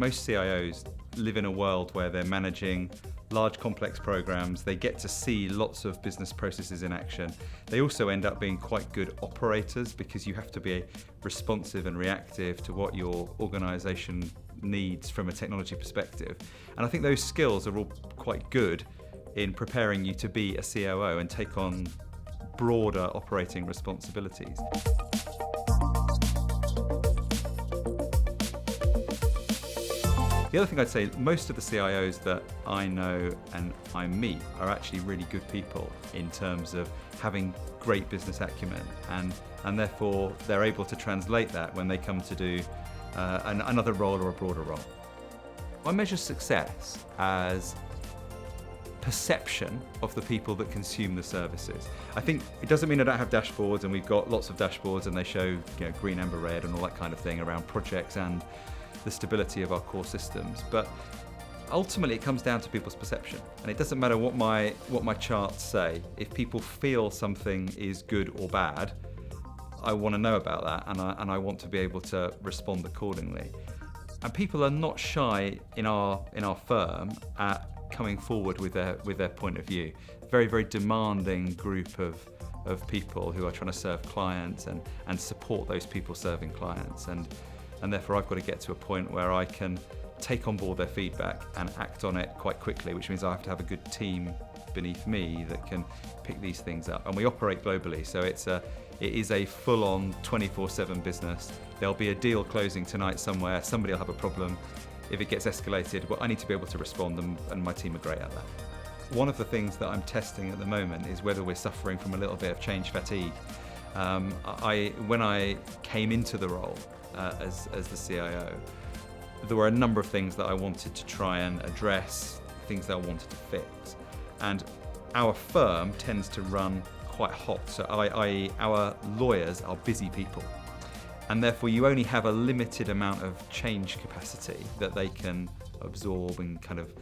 most CIOs live in a world where they're managing large complex programs. They get to see lots of business processes in action. They also end up being quite good operators because you have to be responsive and reactive to what your organization needs from a technology perspective. And I think those skills are all quite good in preparing you to be a COO and take on broader operating responsibilities. The other thing I'd say, most of the CIOs that I know and I meet are actually really good people in terms of having great business acumen, and therefore they're able to translate that when they come to do another role or a broader role. I measure success as perception of the people that consume the services. I think it doesn't mean I don't have dashboards, and we've got lots of dashboards and they show green, amber, red and all that kind of thing around projects and the stability of our core systems, but ultimately it comes down to people's perception, and it doesn't matter what my charts say. If people feel something is good or bad, I want to know about that, and I want to be able to respond accordingly. And people are not shy in our firm at coming forward with their point of view. Very, very demanding group of people who are trying to serve clients and support those people serving clients, and therefore I've got to get to a point where I can take on board their feedback and act on it quite quickly, which means I have to have a good team beneath me that can pick these things up. And we operate globally, so it is a full-on 24/7 business. There'll be a deal closing tonight somewhere, somebody will have a problem. If it gets escalated, well, I need to be able to respond, and my team are great at that. One of the things that I'm testing at the moment is whether we're suffering from a little bit of change fatigue. When I came into the role as the CIO, there were a number of things that I wanted to try and address, things that I wanted to fix. And our firm tends to run quite hot, so our lawyers are busy people. And therefore you only have a limited amount of change capacity that they can absorb and kind of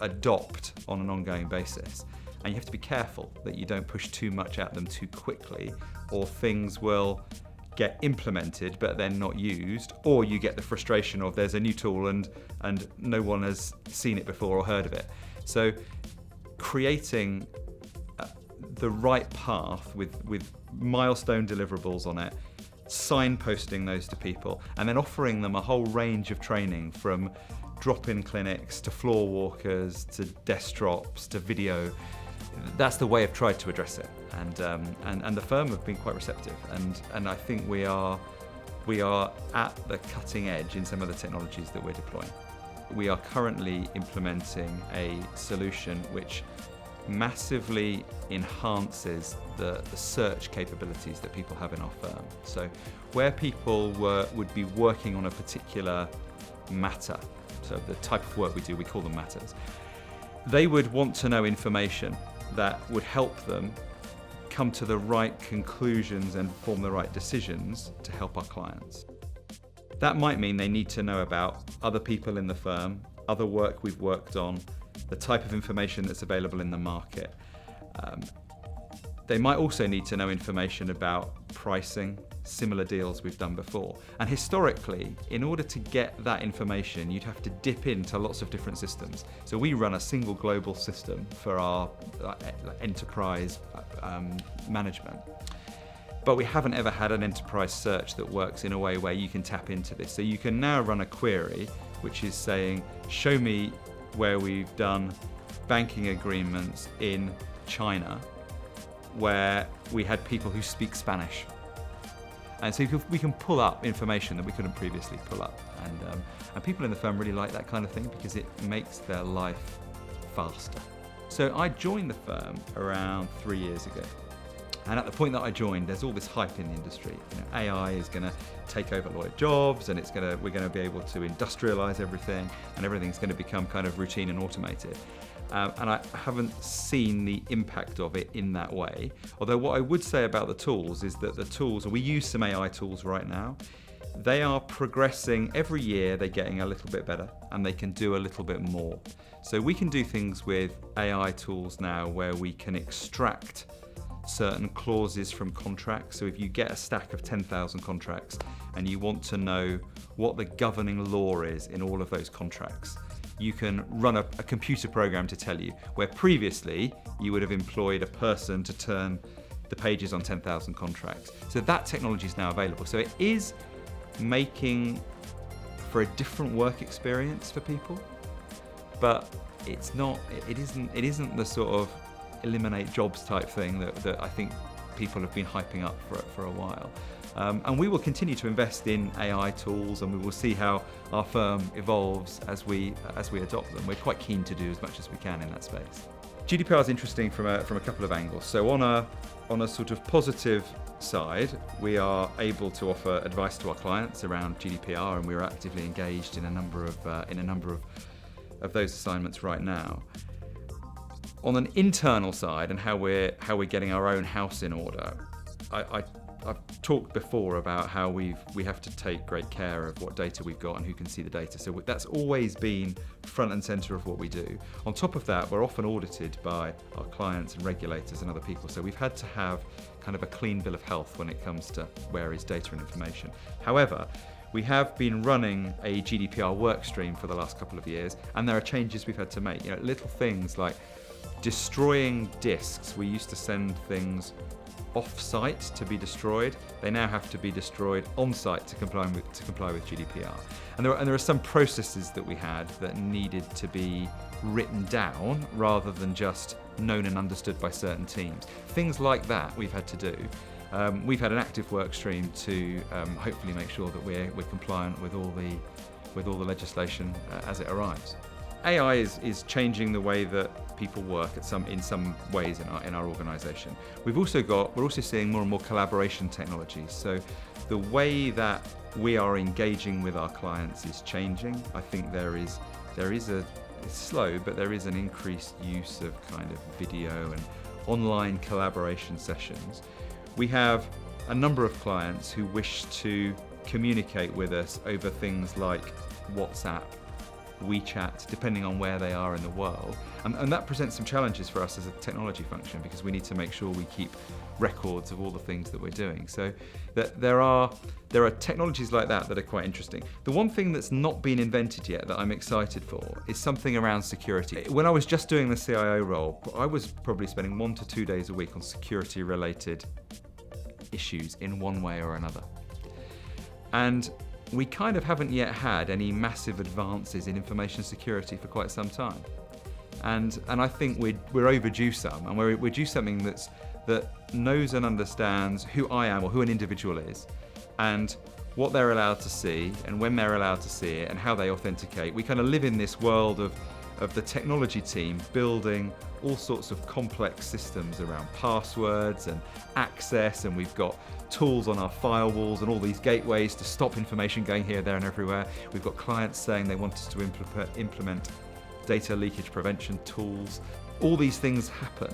adopt on an ongoing basis. And you have to be careful that you don't push too much at them too quickly, or things will get implemented but then not used, or you get the frustration of there's a new tool and no one has seen it before or heard of it. So creating the right path with milestone deliverables on it, signposting those to people, and then offering them a whole range of training, from drop-in clinics to floor walkers to desk drops to video. That's the way I've tried to address it, and the firm have been quite receptive, and I think we are at the cutting edge in some of the technologies that we're deploying. We are currently implementing a solution which massively enhances the search capabilities that people have in our firm. So where people would be working on a particular matter, so the type of work we do, we call them matters, they would want to know information that would help them come to the right conclusions and form the right decisions to help our clients. That might mean they need to know about other people in the firm, other work we've worked on, the type of information that's available in the market. They might also need to know information about pricing, similar deals we've done before. And historically, in order to get that information, you'd have to dip into lots of different systems. So we run a single global system for our enterprise management. But we haven't ever had an enterprise search that works in a way where you can tap into this. So you can now run a query which is saying, show me where we've done banking agreements in China where we had people who speak Spanish. And so we can pull up information that we couldn't previously pull up. And people in the firm really like that kind of thing because it makes their life faster. So I joined the firm around 3 years ago. And at the point that I joined, there's all this hype in the industry. AI is going to take over lawyer jobs, and we're going to be able to industrialize everything, and everything's going to become kind of routine and automated. And I haven't seen the impact of it in that way. Although what I would say about the tools is that the tools, we use some AI tools right now, they are progressing every year. They're getting a little bit better, and they can do a little bit more. So we can do things with AI tools now where we can extract certain clauses from contracts. So if you get a stack of 10,000 contracts and you want to know what the governing law is in all of those contracts, you can run a computer program to tell you, where previously you would have employed a person to turn the pages on 10,000 contracts. So that technology is now available. So it is making for a different work experience for people, but it isn't the sort of eliminate jobs type thing that I think people have been hyping up for a while. And we will continue to invest in AI tools, and we will see how our firm evolves as we adopt them. We're quite keen to do as much as we can in that space. GDPR is interesting from a couple of angles. So on a sort of positive side, we are able to offer advice to our clients around GDPR, and we're actively engaged in a number of those assignments right now. On an internal side and how we're getting our own house in order, I've talked before about how we have to take great care of what data we've got and who can see the data. So that's always been front and center of what we do. On top of that, we're often audited by our clients and regulators and other people. So we've had to have kind of a clean bill of health when it comes to where is data and information. However, we have been running a GDPR work stream for the last couple of years, and there are changes we've had to make. Little things like destroying disks. We used to send things off-site to be destroyed. They now have to be destroyed on-site to comply with GDPR. And there are some processes that we had that needed to be written down rather than just known and understood by certain teams. Things like that we've had to do. We've had an active work stream to hopefully make sure that we're compliant with all the legislation as it arrives. AI is changing the way that people work in some ways in our organisation. We're also seeing more and more collaboration technologies. So the way that we are engaging with our clients is changing. I think it's slow, but there is an increased use of kind of video and online collaboration sessions. We have a number of clients who wish to communicate with us over things like WhatsApp, WeChat, depending on where they are in the world. And that presents some challenges for us as a technology function, because we need to make sure we keep records of all the things that we're doing. So that there are technologies like that are quite interesting. The one thing that's not been invented yet that I'm excited for is something around security. When I was just doing the CIO role, I was probably spending 1 to 2 days a week on security related issues in one way or another. And we kind of haven't yet had any massive advances in information security for quite some time. And I think we're overdue some, and we're due something that knows and understands who I am or who an individual is, and what they're allowed to see and when they're allowed to see it and how they authenticate. We kind of live in this world of the technology team building all sorts of complex systems around passwords and access, and we've got tools on our firewalls and all these gateways to stop information going here, there and everywhere. We've got clients saying they want us to implement data leakage prevention tools. All these things happen,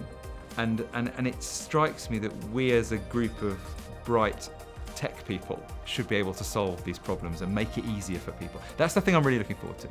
and it strikes me that we as a group of bright tech people should be able to solve these problems and make it easier for people. That's the thing I'm really looking forward to.